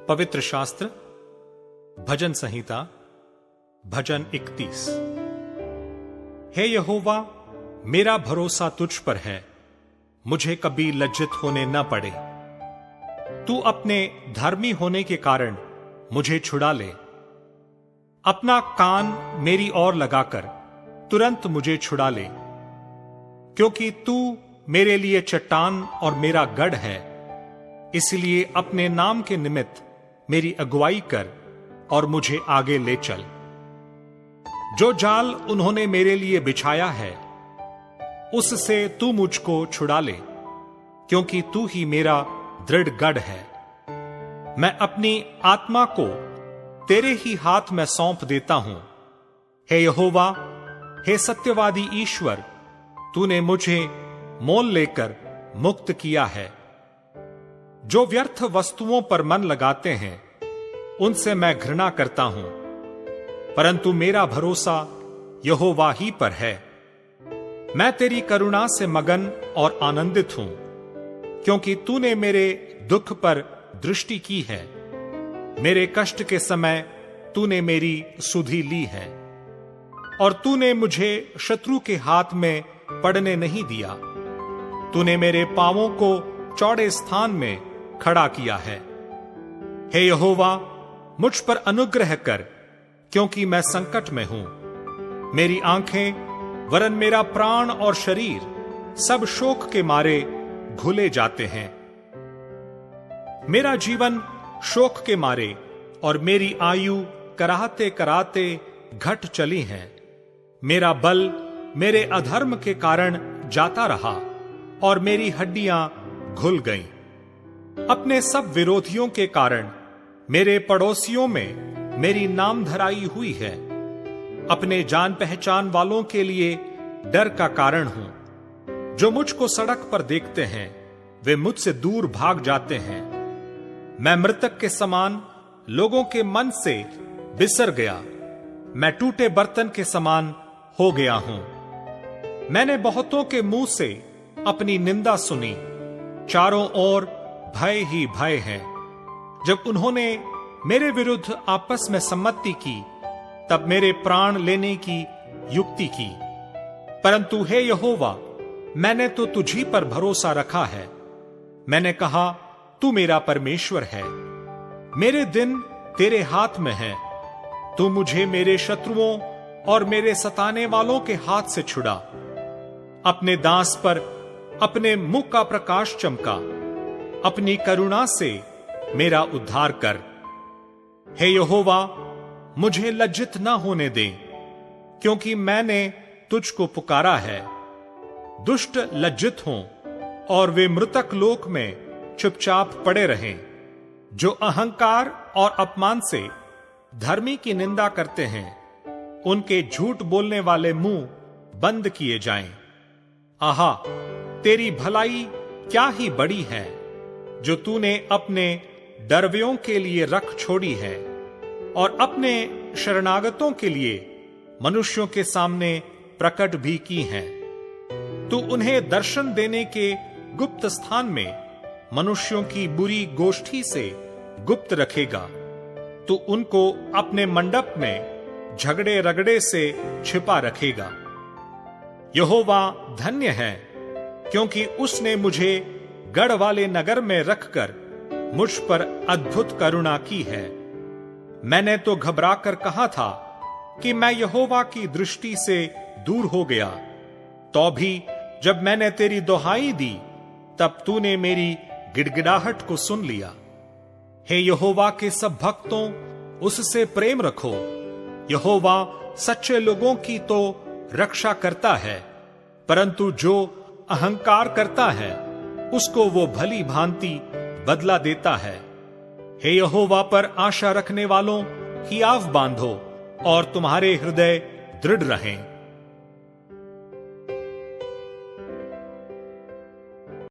पवित्र शास्त्र भजन संहिता भजन 31। हे यहोवा, मेरा भरोसा तुझ पर है, मुझे कभी लज्जित होने न पड़े। तू अपने धर्मी होने के कारण मुझे छुड़ा ले। अपना कान मेरी ओर लगाकर तुरंत मुझे छुड़ा ले, क्योंकि तू मेरे लिए चट्टान और मेरा गढ़ है। इसलिए अपने नाम के निमित्त मेरी अगुवाई कर और मुझे आगे ले चल। जो जाल उन्होंने मेरे लिए बिछाया है, उससे तू मुझको छुड़ा ले, क्योंकि तू ही मेरा दृढ़ गढ़ है। मैं अपनी आत्मा को तेरे ही हाथ में सौंप देता हूं। हे यहोवा, हे सत्यवादी ईश्वर, तूने मुझे मोल लेकर मुक्त किया है। जो व्यर्थ वस्तुओं पर मन लगाते हैं, उनसे मैं घृणा करता हूं, परंतु मेरा भरोसा यहोवा ही पर है। मैं तेरी करुणा से मगन और आनंदित हूं, क्योंकि तूने मेरे दुख पर दृष्टि की है। मेरे कष्ट के समय तूने मेरी सुधि ली है, और तूने मुझे शत्रु के हाथ में पड़ने नहीं दिया। तूने मेरे पांवों को चौड़े स्थान में खड़ा किया है। हे यहोवा, मुझ पर अनुग्रह कर, क्योंकि मैं संकट में हूं। मेरी आंखें वरन मेरा प्राण और शरीर सब शोक के मारे घुले जाते हैं। मेरा जीवन शोक के मारे और मेरी आयु कराहते कराहते घट चली है। मेरा बल मेरे अधर्म के कारण जाता रहा और मेरी हड्डियां घुल गईं। अपने सब विरोधियों के कारण मेरे पड़ोसियों में मेरी नामधराई हुई है। अपने जान पहचान वालों के लिए डर का कारण हूं। जो मुझको सड़क पर देखते हैं, वे मुझसे दूर भाग जाते हैं। मैं मृतक के समान लोगों के मन से बिसर गया। मैं टूटे बर्तन के समान हो गया हूं। मैंने बहुतों के मुंह से अपनी निंदा सुनी। चारों ओर भय ही भय है। जब उन्होंने मेरे विरुद्ध आपस में सम्मति की, तब मेरे प्राण लेने की युक्ति की। परंतु हे यहोवा, मैंने तो तुझी पर भरोसा रखा है। मैंने कहा, तू मेरा परमेश्वर है। मेरे दिन तेरे हाथ में है। तू मुझे मेरे शत्रुओं और मेरे सताने वालों के हाथ से छुड़ा। अपने दास पर अपने मुख का प्रकाश चमका। अपनी करुणा से मेरा उद्धार कर। हे यहोवा, मुझे लज्जित न होने दे, क्योंकि मैंने तुझको पुकारा है। दुष्ट लज्जित हों और वे मृतक लोक में चुपचाप पड़े रहें। जो अहंकार और अपमान से धर्मी की निंदा करते हैं, उनके झूठ बोलने वाले मुंह बंद किए जाएं। आहा, तेरी भलाई क्या ही बड़ी है, जो तूने अपने डरवियों के लिए रख छोड़ी है और अपने शरणागतों के लिए मनुष्यों के सामने प्रकट भी की हैं। तू उन्हें दर्शन देने के गुप्त स्थान में मनुष्यों की बुरी गोष्ठी से गुप्त रखेगा। तू उनको अपने मंडप में झगड़े रगड़े से छिपा रखेगा। यहोवा धन्य है, क्योंकि उसने मुझे गढ़ वाले नगर में रखकर मुझ पर अद्भुत करुणा की है। मैंने तो घबरा कर कहा था कि मैं यहोवा की दृष्टि से दूर हो गया। तो भी जब मैंने तेरी दुहाई दी, तब तूने मेरी गिड़गिड़ाहट को सुन लिया। हे यहोवा के सब भक्तों, उससे प्रेम रखो। यहोवा सच्चे लोगों की तो रक्षा करता है, परंतु जो अहंकार करता है, उसको वो भली भांति बदला देता है। हे यहोवा पर आशा रखने वालों, हियाव बांधो और तुम्हारे हृदय दृढ़ रहें।